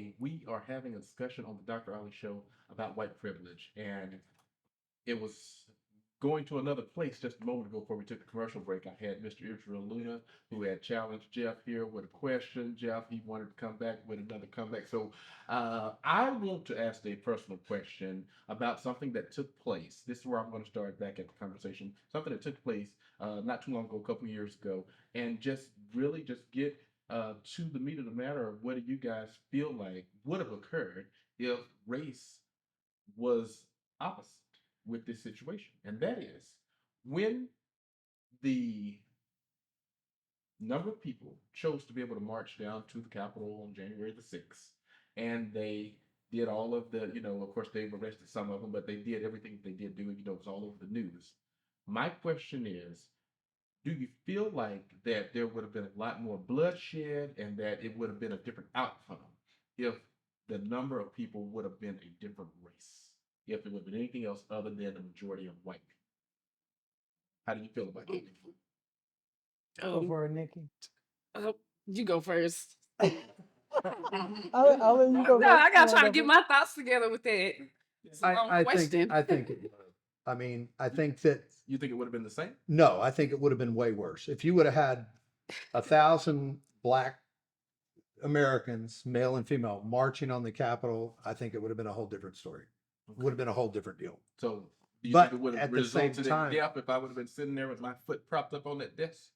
today we are having a discussion on the Dr. Ollie show about white privilege. And it was going to another place just a moment ago before we took the commercial break. I had Mr. Israel Luna who had challenged Jeff here with a question. Jeff, he wanted to come back with another comeback. So I want to ask a personal question about something that took place. This is where I'm going to start back at the conversation. Something that took place not too long ago, a couple of years ago, and just really just get to the meat of the matter of what do you guys feel like would have occurred if race was opposite with this situation. And that is when the number of people chose to be able to march down to the Capitol on January the 6th, and they did all of the, of course, they've arrested some of them, but they did everything they did do, it was all over the news. My question is, do you feel like that there would have been a lot more bloodshed and that it would have been a different outcome if the number of people would have been a different race? If it would have been anything else other than the majority of white people? How do you feel about that? Go for it, Nikki. You go first. I'll let you go. No, I gotta try to get my thoughts together with that. It's a long I question. think it would have. I mean, I think that You think it would have been the same? no, I think it would have been way worse. If you would have had 1,000 Black Americans, male and female, marching on the Capitol, I think it would have been a whole different story. It would have been a whole different deal. So do you But think it would have at the same resulted in time- death if I would have been sitting there with my foot propped up on that desk?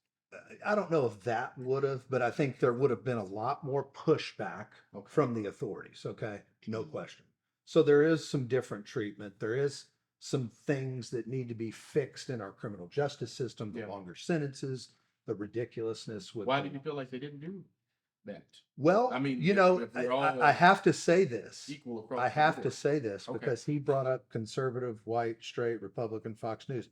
I don't know if that would have, but I think there would have been a lot more pushback Okay. from the authorities. Okay. No question. So there is some different treatment. There is some things that need to be fixed in our criminal justice system, the Yeah. longer sentences, the ridiculousness with. Why did you feel like they didn't do that? Well, I mean, you know, if we're all I have to say this. Equal across I the have to board? say this Okay. because he brought up conservative, white, straight, Republican, Fox News.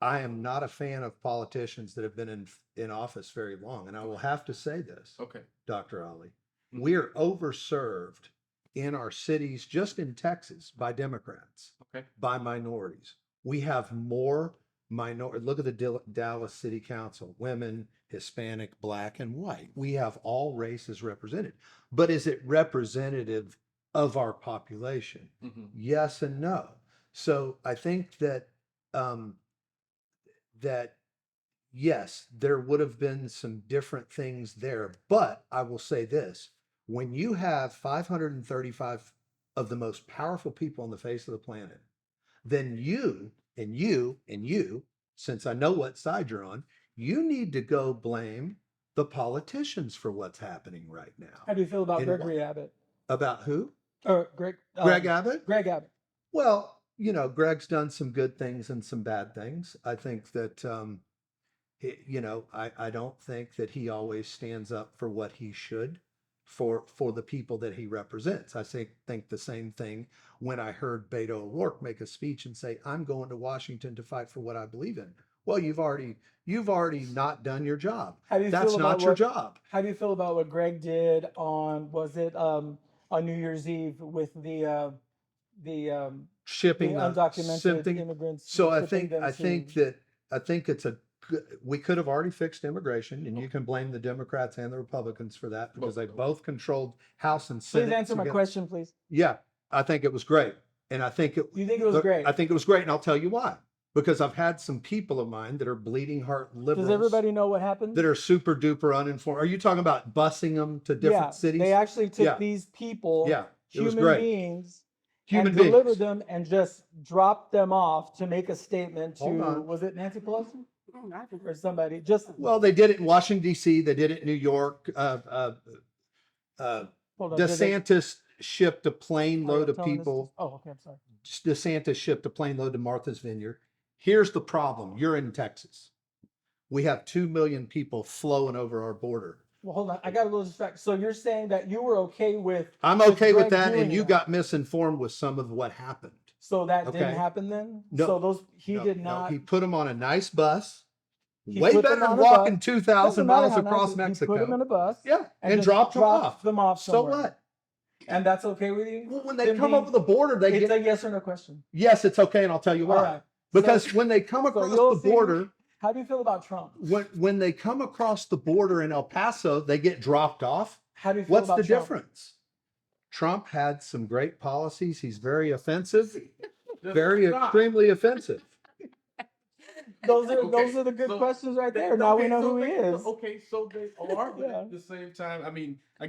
I am not a fan of politicians that have been in office very long. And I will have to say this, Okay. Dr. Ali, Mhm. we are overserved in our cities, just in Texas, by Democrats, Okay. by minorities. We have more look at the Dallas City Council, women, Hispanic, Black, and white. We have all races represented. But is it representative of our population? Mhm. Yes and no. So I think that that yes, there would have been some different things there. But I will say this: when you have 535 of the most powerful people on the face of the planet, then you and you and you, since I know what side you're on, you need to go blame the politicians for what's happening right now. How do you feel about And Gregory Abbott? About who? Or Greg Abbott? Greg Abbott. Well, Greg's done some good things and some bad things. I think that, I don't think that he always stands up for what he should for the people that he represents. I think the same thing when I heard Beto O'Rourke make a speech and say, "I'm going to Washington to fight for what I believe in." Well, you've already not done your job. How do you That's feel not about your what- job. How do you feel about what Greg did on New Year's Eve with the Shipping undocumented something. immigrants? So I shipping think them I to- think it's we could have already fixed immigration, and you can blame the Democrats and the Republicans for that because they both controlled House and Senate. Please answer my together. question, please. Yeah, I think it was great, and I think it. You think it was great? I think it was great, and I'll tell you why. Because I've had some people of mine that are bleeding heart liberals. Does everybody know what happened? that are super duper uninformed? Are you talking about busing them to different cities? They actually took Yeah. these people, Yeah, it was human great. beings, Human and beings. delivered them and just dropped them off to make a statement Hold to, on. was it Nancy Pelosi I think or somebody? Just Well, they did it in Washington D.C. They did it in New York. hold on. did they- DeSantis shipped a plane are you load of telling us people. this? Oh, okay, I'm sorry. DeSantis shipped a plane load to Martha's Vineyard. Here's the problem. You're in Texas. We have 2 million people flowing over our border. Well, hold on. I got a little distracted. So you're saying that you were okay with? I'm okay with Greg that, doing and you that. got misinformed with some of what happened. So that didn't Okay. happen then? No. So he No, did no, not. he put them on a nice bus. He Way put better them on than a walking bus. 2,000 Doesn't matter miles how nice across it is. Mexico. He put them in a bus. Yeah, and just dropped them off. them off So somewhere. what? And that's okay with you? Well, when they Then come he- over the border, they It's get. a yes or no question. Yes, it's okay, and I'll tell you why. All right. Because when they come So across you'll the see- border, How do you feel about Trump? when they come across the border in El Paso, they get dropped off. How do you feel What's about the Trump? difference? Trump had some great policies. He's very offensive, Just very stop. extremely offensive. Those are Okay, the good so questions right They- there. Now we okay, know so who he they- is. Okay, so they are, but Yeah. at the same time, I mean, I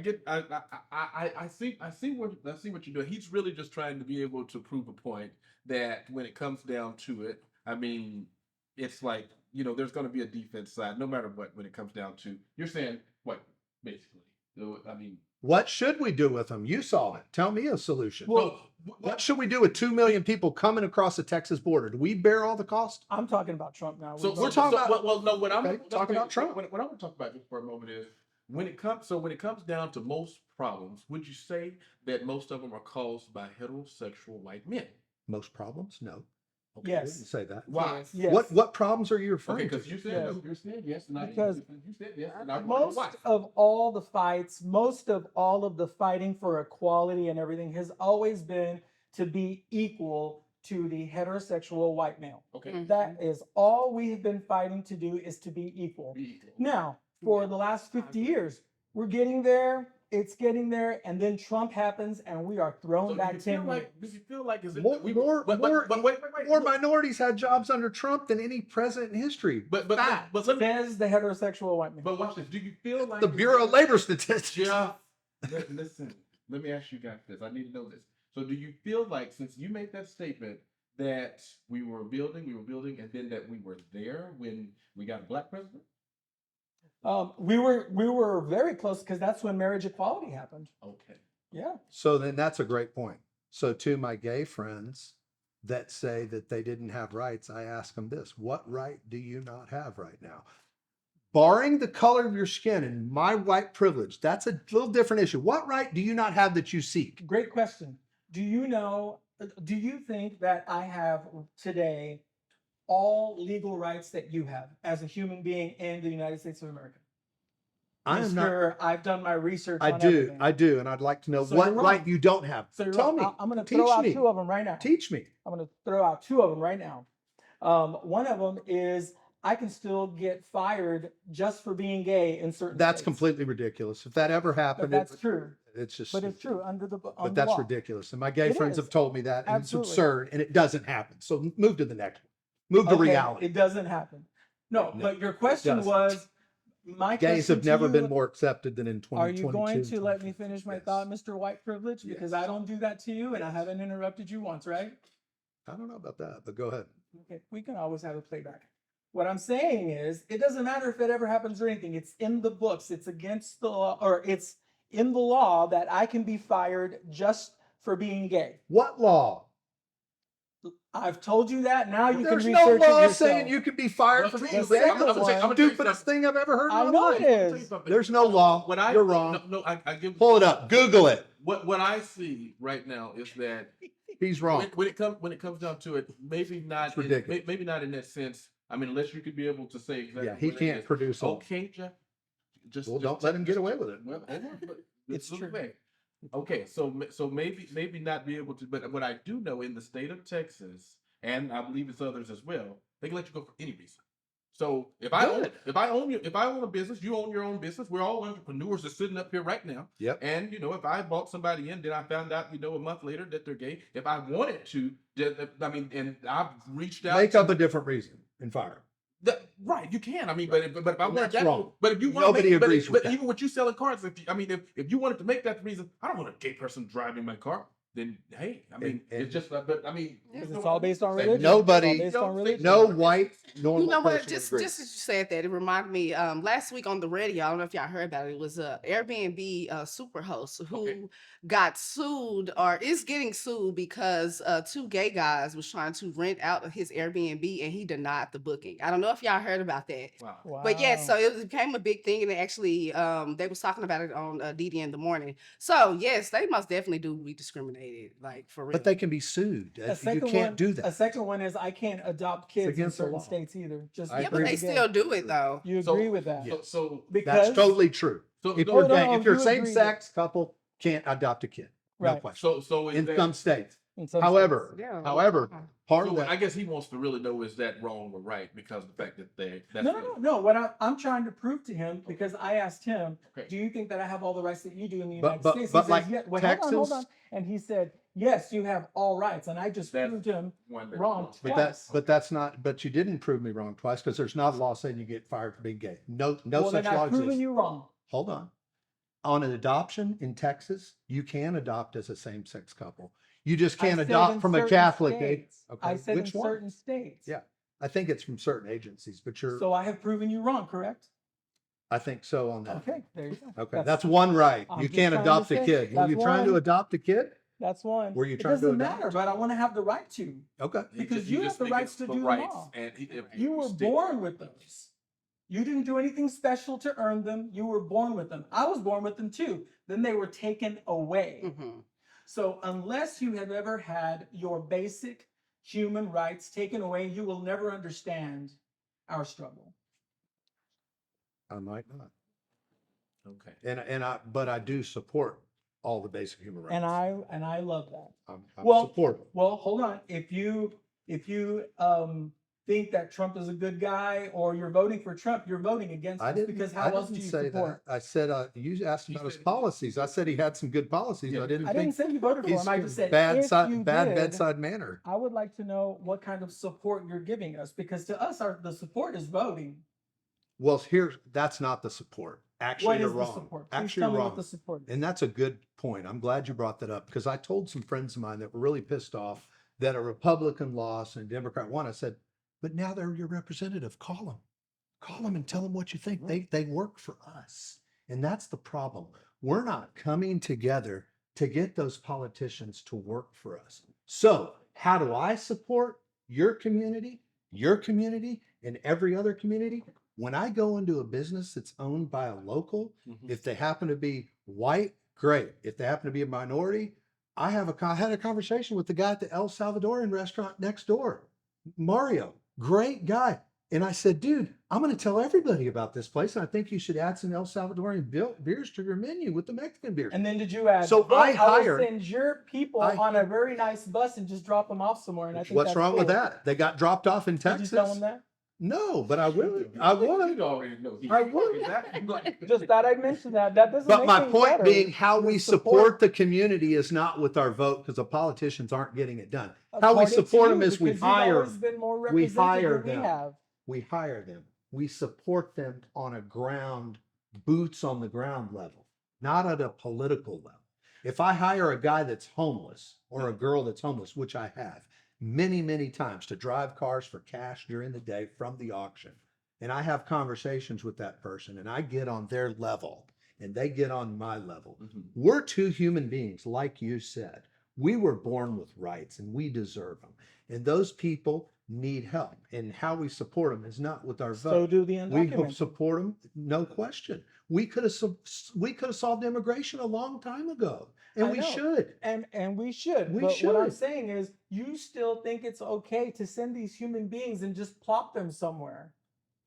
see what you're doing. He's really just trying to be able to prove a point that when it comes down to it, I mean, it's like, there's going to be a defense side, no matter what, when it comes down to, you're saying what, basically. I mean, What should we do with them? You saw it. Tell me a solution. Well, What should we do with 2 million people coming across the Texas border? Do we bear all the cost? I'm talking about Trump now. So we're talking about- well, no. What I'm okay, talking about Trump. What I want to talk about just for a moment is when it comes down to most problems, would you say that most of them are caused by heterosexual white men? Most problems? No. Okay. I Yes. didn't say that. Why? Yes. What problems are you referring Okay, because to? you said Yes. no, you said yes, and Because you said yes, and I most of all the fights, most of all of the fighting for equality and everything has always been to be equal to the heterosexual white male. Okay. Mhm. That is all we have been fighting to do, is to be equal. Be equal. Now, for the last 50 years, we're getting there, it's getting there, and then Trump happens and we are thrown So back do 10 years. you feel like is it More, that we more, but more, wait, more minorities had jobs under Trump than any president in history. but Fact. let me, Says the heterosexual white man. but watch this. Do you feel like The Bureau of Labor Statistics. Jeff, listen, let me ask you guys this. I need to know this. So do you feel like, since you made that statement that we were building, and then that we were there when we got a black president? We were very close because that's when marriage equality happened. Okay. Yeah. So then that's a great point. So to my gay friends that say that they didn't have rights, I ask them this: what right do you not have right now? Barring the color of your skin and my white privilege, that's a little different issue. What right do you not have that you seek? Great question. Do you think that I have today all legal rights that you have as a human being in the United States of America? I am not. Mr. I've done my research. I on do. everything. I do. And I'd like to know So what you're wrong. right you don't have. So you're Tell right. me. I'm going to Teach throw out me. 2 of them right now. Teach me. I'm going to throw out 2 of them right now. One of them is I can still get fired just for being gay in certain That's states. completely ridiculous. If that ever But happened, that's true. it's just. But it's true under the But that's law. ridiculous. And my gay It friends is. have told me that, and Absolutely. it's absurd, and it doesn't happen. So move to the next one. Move to Okay, reality. It doesn't happen. No, No, but your question doesn't. was, my Gays question have to never you, been more accepted than in Are 2022. you going to let me finish my Yes. thought, Mr. White Privilege? Because Yes. I don't do that to you, and I Yes. haven't interrupted you once, right? I don't know about that, but go ahead. Okay, we can always have a playback. What I'm saying is, it doesn't matter if it ever happens or anything. It's in the books. It's against the law, or it's in the law that I can be fired just for being gay. What law? I've told you that. Now you There's can no research it law yourself. saying you can be fired Well, for the being second gay. one- That's I'm gonna the tell you stupidest something. thing I've ever heard in I my know life. it is. There's no law. You're wrong. No, I give. Pull it up. Google it. What I see right now is that He's wrong. when it comes down to it, maybe not. It's ridiculous. Maybe not in that sense. I mean, unless you could be able to say exactly. Yeah, he what it can't is. produce all. Okay, Jeff. Well, don't let him get away with it. Well, hold on, but It's this is the true. thing. Okay, so maybe not be able to, but what I do know in the state of Texas, and I believe it's others as well, they can let you go for any reason. So if I own a business, you own your own business. We're all entrepreneurs that's sitting up here right now. Yep. And if I bought somebody in, then I found out, a month later that they're gay. If I wanted to, and I've reached out. Make up a different reason and fire. Right, you can. I mean, but if I want That's that, wrong. but if you want Nobody to make, agrees with but that. even with you selling cars, if you wanted to make that the reason, I don't want a gay person driving my car. Then hey, it's just, but I mean, Because it's all based on Say religion. nobody- It's all based on religion. No white normal You know what? person would Just agree. as you said that, it reminded me. Last week on the radio, I don't know if y'all heard about it. It was a Airbnb super host who Okay. got sued or is getting sued because 2 gay guys was trying to rent out his Airbnb and he denied the booking. I don't know if y'all heard about that. wow. Wow. But yeah, so it became a big thing, and they actually they was talking about it on DD in the morning. So yes, they most definitely do be discriminated, like for real. But they can be sued. A You second can't one, do A that. second one is I can't adopt kids in against the certain law. states either. Just I yeah, agree but they with still do it though. You So- agree with that? So Because That's totally true. If no, you're no, gay, no, if you're you same agree sex couple, can't adopt a kid. No Right. question. so is In that, some states. in some However, states. Yeah. however, part So of what I that, guess he wants to really know is that wrong or right, because of the fact that that's No. What I'm trying to prove to him, because I asked him, Okay. do you think that I have all the rights that you do in the But- United but- States? but He like says, yeah. Wait, Texas- hold on. And he said, yes, you have all rights. And I just That's proved him one that- wrong but twice. that's not, but you didn't prove me wrong twice because there's not a law saying you get fired for being gay. No Well, such then law I've proven exists. you wrong. Hold on. On an adoption in Texas, you can adopt as a same-sex couple. You just I can't said adopt in from a certain Catholic. states. Okay. I said Which in one? certain states. Yeah. I think it's from certain agencies, but So I have proven you wrong, correct? I think so on that. Okay, there you go. Okay, that's one right. I'm You just can't trying to adopt a say, kid. Were that's you trying to one. adopt a kid? That's one. Were you It trying to doesn't adopt? matter, but I want to have the right to. Okay. Because He you just have the rights thinking to do them all. And if You were stick- born with those. You didn't do anything special to earn them. You were born with them. I was born with them too. Then they were taken away. Mhm. So unless you have ever had your basic human rights taken away, you will never understand our struggle. I might not. Okay. But I do support all the basic human rights. And I love that. I'm Well- supportive. Well, hold on. If you think that Trump is a good guy or you're voting for Trump, you're voting against I us, didn't, because I how else didn't do you say support? that. I said, you asked He about his said- policies. I said he had some good policies. Yeah. I didn't I didn't think say you voted for he's him. I just said bad if you did, bedside manner. I would like to know what kind of support you're giving us, because to us, the support is voting. Well, that's not the support. Actually, What you're is the wrong. support? Please Actually, tell you're me wrong. what the support is. And that's a good point. I'm glad you brought that up because I told some friends of mine that were really pissed off that a Republican lost and a Democrat won. I said, but now they're your representative. Call them and tell them what you think. They work for us. And that's the problem. We're not coming together to get those politicians to work for us. So how do I support your community, and every other community? When I go into a business that's owned by a local, Mhm. if they happen to be white, great. If they happen to be a minority, I had a conversation with the guy at the El Salvadorian restaurant next door, Mario, great guy. And I said, dude, I'm going to tell everybody about this place. And I think you should add some El Salvadorian beers to your menu with the Mexican beers. And then did you add? So "Well, I will hired- send your people I- on a very nice bus and just drop them off somewhere." And I think What's that's wrong with cool. that? They got dropped off in Did Texas. you tell them that? No, but I would. I would. You already know. I would. Just thought I'd mention that. That doesn't. But make my things point better. being, how Your we support the community is not with our vote because the politicians aren't getting it done. How we According to support you, them is we because you've hire. always been more we represented hire than we them. have. We hire them. We support them on a ground, boots on the ground level, not at a political level. If I hire a guy that's homeless or a girl that's homeless, which I have many, many times to drive cars for cash during the day from the auction, and I have conversations with that person and I get on their level and they get on my level, Mhm. we're two human beings, like you said. We were born with rights and we deserve them. And those people need help. And how we support them is not with our So vote. do the We undocumented. support them, no question. We could have solved immigration a long time ago, and I we know. should. And we should. We But what I'm should. saying is, you still think it's okay to send these human beings and just plop them somewhere.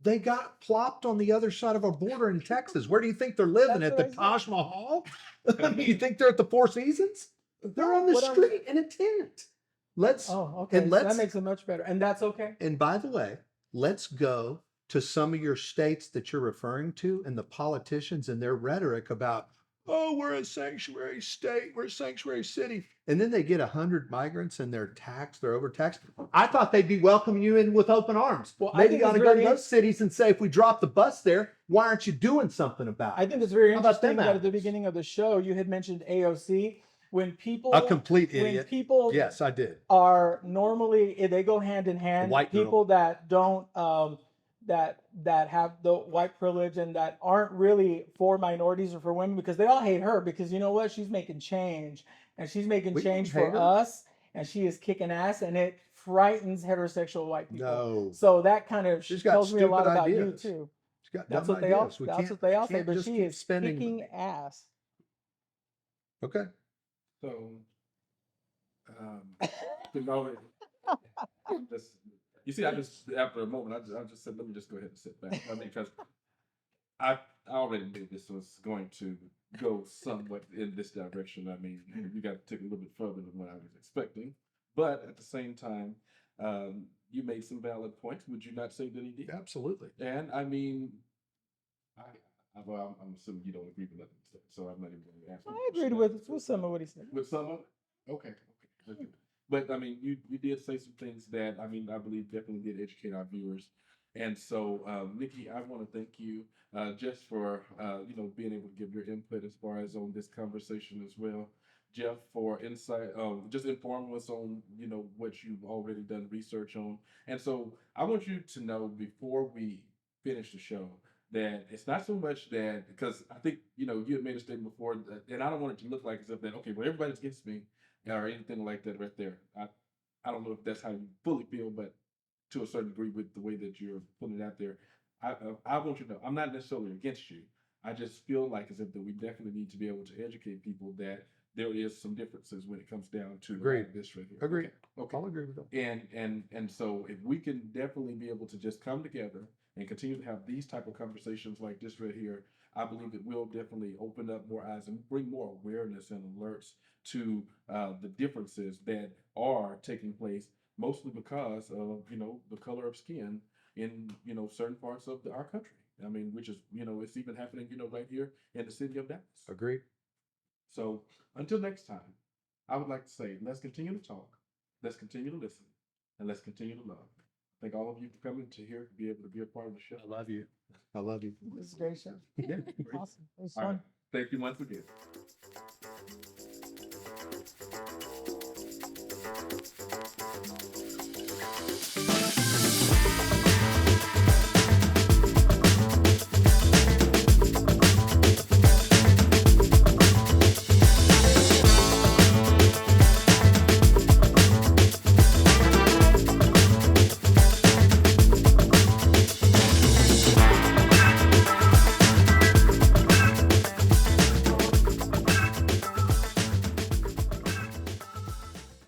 They got plopped on the other side of our border in Texas. Where do you think they're living? That's At what the I said. Taj Mahal? I mean, you think they're at the Four Seasons? They're on the What I'm- street in a tent. Let's Oh, okay. and So that let's makes it much better. And that's okay. and by the way, let's go to some of your states that you're referring to and the politicians and their rhetoric about, oh, we're a sanctuary state, we're a sanctuary city. And then they get 100 migrants and they're overtaxed. I thought they'd be welcoming you in with open arms. Well, I Maybe think you ought to it's go to very- those cities and say, if we drop the bus there, why aren't you doing something about I it? think it's very How about interesting them that at the apples? beginning of the show, you had mentioned AOC. When people, A complete when idiot. people Yes, I did. are normally, they go hand in hand. white girl. People that don't that have the white privilege and that aren't really for minorities or for women, because they all hate her, because you know what, she's making change, and she's making We don't change hate for her. us, and she is kicking ass, and it frightens heterosexual white people. No. So that kind of She's got tells me a lot stupid about you ideas. too. She's got That's dumb what they all. ideas. We That's can't- what they all say. can't But just she keep is spending kicking money. ass. Okay. So, you know, you see, I just after a moment, I just said, let me just go ahead and sit back. I mean, because I already knew this was going to go somewhat in this direction. I mean, you got to take a little bit further than what I was expecting, but at the same time, you made some valid points. Would you not say that he did? Absolutely. And I mean, well, I'm assuming you don't agree with nothing, he said, so I'm not even going to ask. you I a question agreed after. with some of what he said. With some of it? Okay, okay. Okay. But I mean, you did say some things that I mean, I believe definitely did educate our viewers. And so, Nikki, I want to thank you just for being able to give your input as far as on this conversation as well. Jeff, for insight, just informing us on what you've already done research on. And so, I want you to know before we finish the show that it's not so much that because I think you had made a statement before, and I don't want it to look like as if that okay, well everybody's against me or anything like that right there. I don't know if that's how you fully feel, but to a certain degree with the way that you're putting it out there, I want you to know I'm not necessarily against you. I just feel like as if that we definitely need to be able to educate people that there is some differences when it comes down to Agreed. this right here. Agreed. Okay. I'll agree with that. And so if we can definitely be able to just come together and continue to have these type of conversations like this right here, I believe it will definitely open up more eyes and bring more awareness and alerts to the differences that are taking place, mostly because of the color of skin in certain parts of our country. I mean, which is it's even happening right here in the city of Dallas. Agreed. So until next time, I would like to say let's continue to talk, let's continue to listen, and let's continue to love. Thank all of you for coming to here to be able to be a part of the show. I love you. I love you. This is a great show. Yeah, great. Awesome. It was All right. fun. Thank you once again.